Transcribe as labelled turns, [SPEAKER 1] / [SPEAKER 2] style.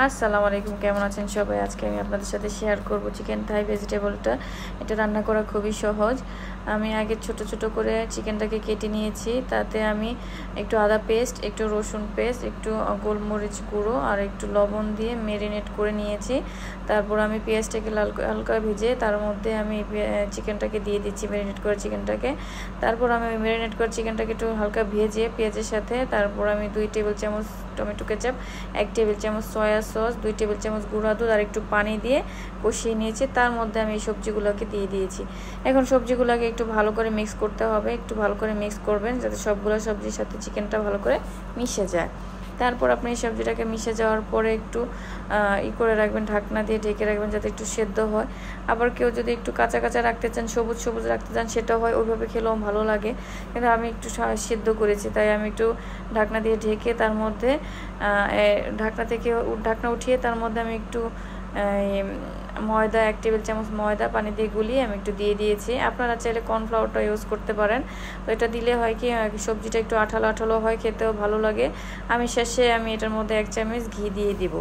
[SPEAKER 1] আসসালামু আলাইকুম, কেমন আছেন সবাই? আজকে আমি আপনাদের সাথে শেয়ার করব চিকেন থাই ভেজিটেবলটা। এটা রান্না করা খুবই সহজ। আমি আগে ছোট ছোট করে চিকেনটাকে কেটে নিয়েছি। তাতে আমি একটু আদা পেস্ট, একটু রসুন পেস্ট, একটু গোলমরিচ গুঁড়ো আর একটু লবণ দিয়ে ম্যারিনেট করে নিয়েছি। তারপর আমি পেঁয়াজটাকে হালকা ভেজে তার মধ্যে আমি চিকেনটাকে দিয়ে দিচ্ছি, ম্যারিনেট করে চিকেনটাকে। তারপর আমি ম্যারিনেট করে চিকেনটাকে একটু হালকা ভেজে পেঁয়াজের সাথে তারপর আমি 2 টেবিল চামচ টমেটো কেচাপ, 1 টেবিল চামচ সয়া সস, 2 টেবিল চামচ গুঁড়া দুধ আর একটু পানি দিয়ে কষিয়ে নিয়েছি। তার মধ্যে আমি এই সবজিগুলোকে দিয়ে দিয়েছি। এখন সবজিগুলোকে একটু ভালো করে মিক্স করতে হবে। একটু ভালো করে মিক্স করবেন যাতে সবগুলো সবজির সাথে চিকেনটা ভালো করে মিশে যায়। তারপর আপনি এই সবজিটাকে মিশে যাওয়ার পরে একটু করে রাখবেন, ঢাকনা দিয়ে ঢেকে রাখবেন যাতে একটু সেদ্ধ হয়। আবার কেউ যদি একটু কাঁচা কাঁচা রাখতে চান, সবুজ সবুজ রাখতে চান, সেটাও হয়, ওইভাবে খেলেও ভালো লাগে। কিন্তু আমি একটু সেদ্ধ করেছি, তাই আমি একটু ঢাকনা দিয়ে ঢেকে তার মধ্যে ঢাকনা উঠিয়ে তার মধ্যে আমি একটু ময়দা, 1 টেবিল চামচ ময়দা পানি দিয়ে গুলিয়ে আমি একটু দিয়ে দিয়েছি। আপনারা চাইলে কর্নফ্লাওয়ারটা ইউজ করতে পারেন। তো এটা দিলে হয় কি সবজিটা একটু আঠালো আঠালো হয়, খেতেও ভালো লাগে। আমি শেষে এটার মধ্যে 1 চামচ ঘি দিয়ে দিব।